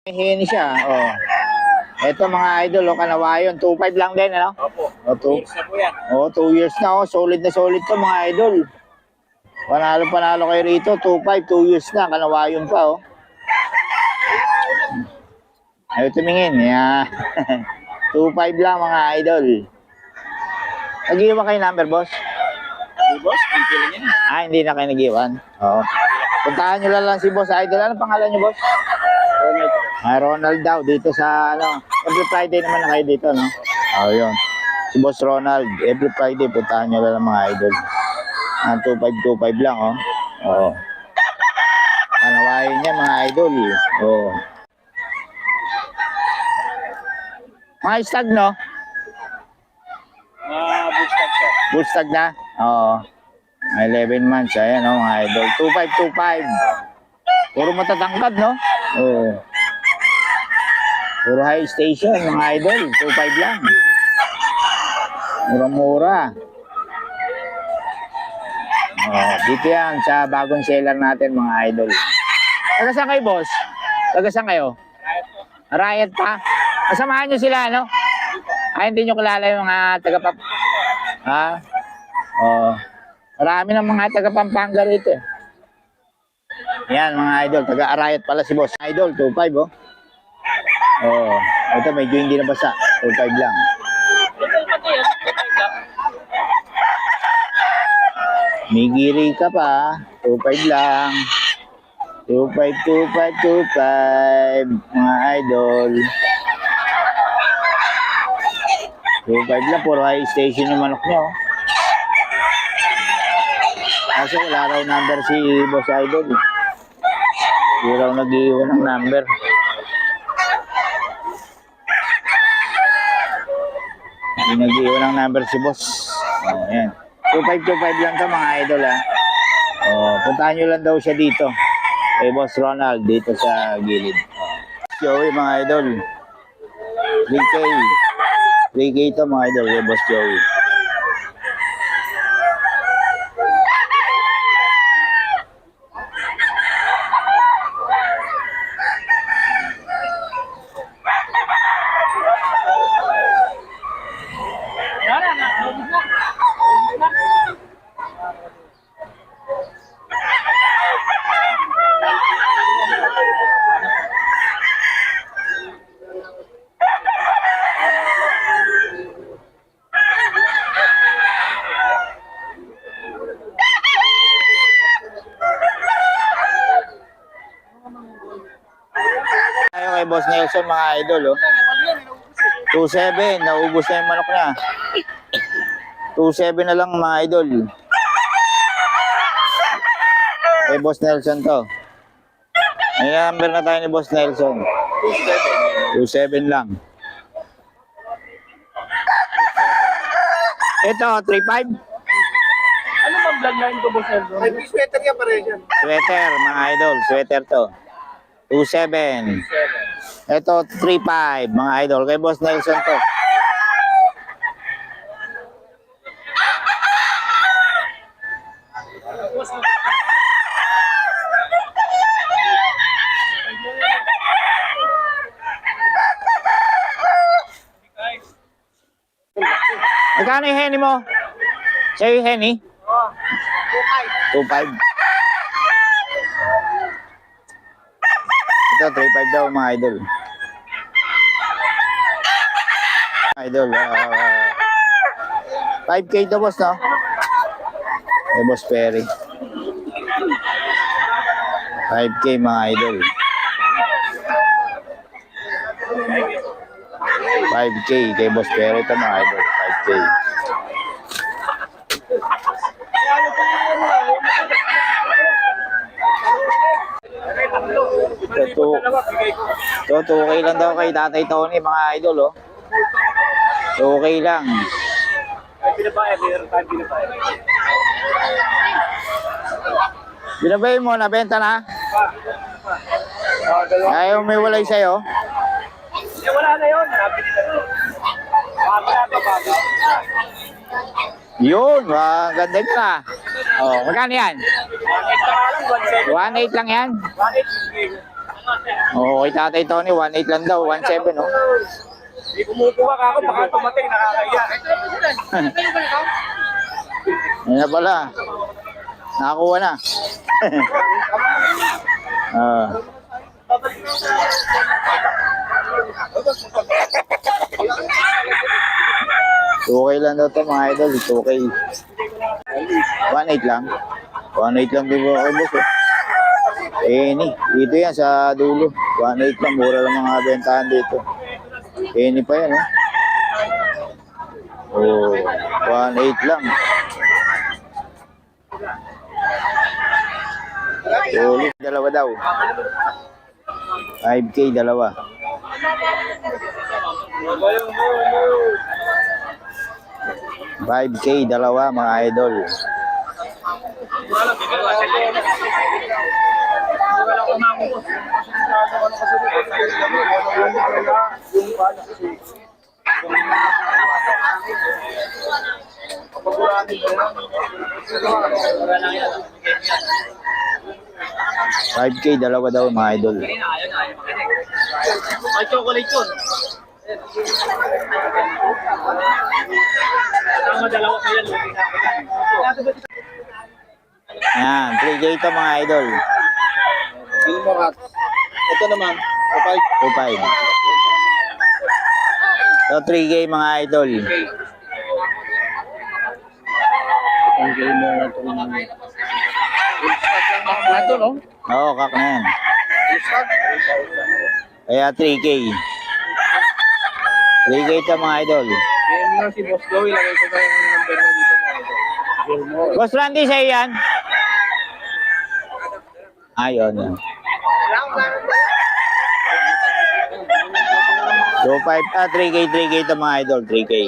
Hini siya, oh. Ito mga idol, oh, kanawayon, 2.5 lang din, ano? Opo. O, 2 Years na po yan. oh, 2 years na, oh. Solid na solid to mga idol. Panalo kayo rito, 2.5, 2 years na, kanawayon pa, oh. Ayaw tumingin, yeah. 2.5 lang mga idol. Nag-iwan kayo number, boss? Di boss, kunti lang yan. Hindi na kayo nag-iwan. Oo. Puntahan nyo lang si boss idol. Ano pangalan nyo, boss? Ronald. Ronald daw, dito sa, every Friday naman na kayo dito, no? Yun. Si boss Ronald, every Friday, puntahan nyo lang mga idol. 2.5 lang, oh. Oo. Panawain niya, mga idol. Oo. Mga stag, no? Bootstrap siya. Bootstag na? Oo. 11 months, ayan, oh, mga idol. 2.5. Puro matatangkad, no? Oo. Puro high station, mga idol. 2.5 lang. Mura-mura. Dito yan sa bagong seller natin, mga idol. Taga saan kayo, boss? Taga saan kayo? Riot pa? Kasamahan nyo sila, no? Hindi nyo kilala yung mga taga-pap... Marami ng mga taga-Pampanga rito, eh. Yan, mga idol. Taga-Riot pala si boss. Idol, 2.5, oh. Ito medyo hindi nabasa. 2.5 lang. May giri ka pa. 2.5 lang. 2.5. Mga idol. 2.5 lang. Puro high station yung manok nyo. Kasi wala raw number si boss idol. Hindi raw nag-iwan ng number. Hindi nag-iwan ng number si boss. Ayan. 2.5 lang to mga idol, ha. Puntahan nyo lang daw siya dito. Kay Boss Ronald dito sa gilid. Joey mga idol. 3K. 3K to mga idol kay Boss Joey. Tayo kay Boss Nelson mga idol, oh. 2.7, naubos na yung manok niya. 2.7 na lang mga idol. Kay Boss Nelson to. May number na tayo ni Boss Nelson. 2.7 lang. Ito, 3.5. Ano bang vlog na ito, boss Nelson? Ay, sweater yan pare yan. Sweater, mga idol. Sweater to. 2.7. Ito, 3.5, mga idol. Kay Boss Nelson to. Magkano yung henny mo? Sa'yo yung henny? 2.5. Ito, 3.5 daw mga idol. Idol, 5K to boss, no? Eh, Boss Perry. 5K mga idol. 5K kay Boss Perry ito mga idol. 5K. Ito, 2K lang daw kay Tatay Tony mga idol, oh. 2K lang. Binabay mo, nabenta na? Ayaw may walay sa'yo? Wala na yun. Nabili na yun. Yun, ganda ka. Magkano yan? 1.8 lang yan? Oo, kay Tatay Tony, 1.8 lang daw, 1.7, no? Hindi kumukuha ka ako, baka tumating, nakakaya. Yan na pala. Nakakuha na. Ah. Okay lang daw ito mga idol, 2K. 1.8 lang. 1.8 lang din po ako, boss. Eni, dito yan sa dulo. 1.8 lang, mura lang mga bentahan dito. Eni pa yan, oh. 1.8 lang. Ulit, dalawa daw. 5K, dalawa. $5K, dalawa mga idol. $5K, dalawa daw mga idol. May chocolate yun. Tama, dalawa ko yan. Ayan, 3K ito mga idol. Gilmore Hats. Ito naman, 2.5. So 3K mga idol. Ang Gilmore na ito. Ito, no? Oo, kak na yan. Kaya 3K. 3K ito mga idol. Yan nga si Boss Joey, lagay ko na yung number na dito mga ito. Gilmore. Boss Randy, sa'yo yan? Ayun. 2.5, 3K ito mga idol, 3K.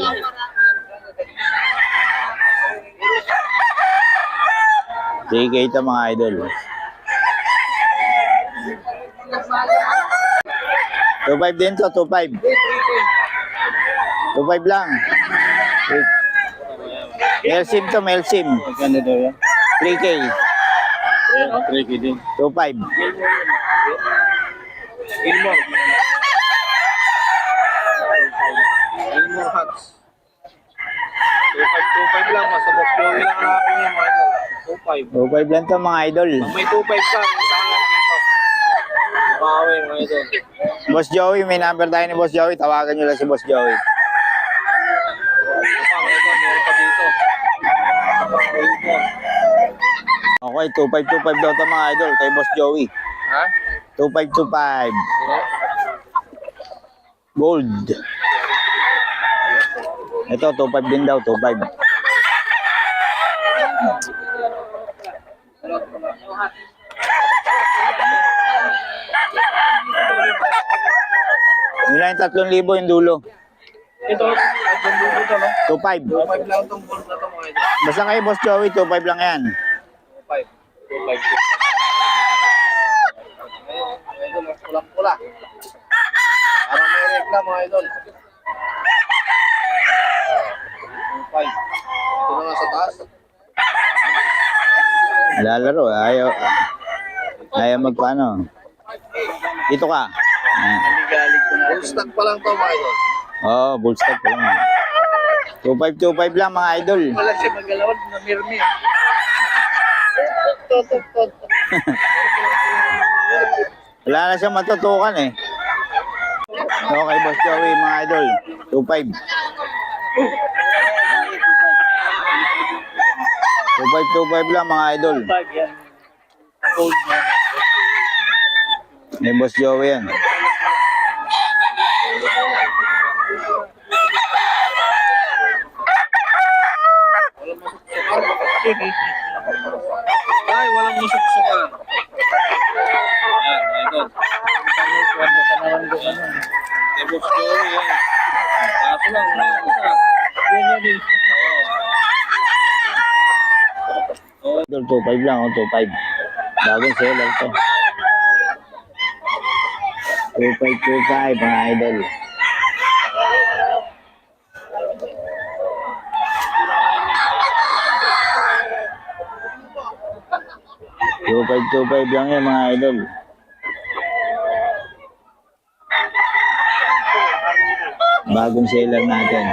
Ito mga idol. 2.5 din to, 2.5. 2.5 lang. Melsim to, Melsim. Magkano daw yan? 3K. 3K din. 2.5. Gilmore. Gilmore Hats. 2.5 lang, mas Boss Joey lang hanapin niya mga ito. 2.5. 2.5 lang to mga idol. Pag may 2.5 ka, tangan dito. Bawi mga ito. Boss Joey, may number tayo ni Boss Joey. Tawagan nyo lang si Boss Joey. Ito pa, ito, meron pa dito. Gilmore. Okay, 2.5 daw to mga idol kay Boss Joey. Ha? 2.5. Gold. Ito, 2.5 din daw, 2.5. Yun lang yung 3,000 yung dulo. Ito, ang dulo ito, no? 2.5. 2.5 lang itong gold na ito mga ito. Basta kay Boss Joey, 2.5 lang yan. 2.5. 2.5. Ito, mas pulang-pula. Parang may regla mga idol. 2.5. Ito na nga sa taas. Lalaro, ayaw magpaano. Dito ka. Ayan. Full stock pa lang to mga idol. Oo, bull stock pa lang. 2.5 lang mga idol. Wala siya magalawan na mirmi. Wala na siyang matutukan eh. Okay, Boss Joey, mga idol. 2.5. 2.5 lang mga idol. 5 yan. Gold na. May Boss Joey yan. Walang masuksukan. Ay, walang masuksukan. Ayan, mga idol. Ano ka naman doon ano? Kay Boss Joey yan. Kaso lang, may isa. Yan yan din. Idol, 2.5 lang, 2.5. Bagong seller to. 2.5 mga idol. Two five lang yan mga idol. Bagong seller natin.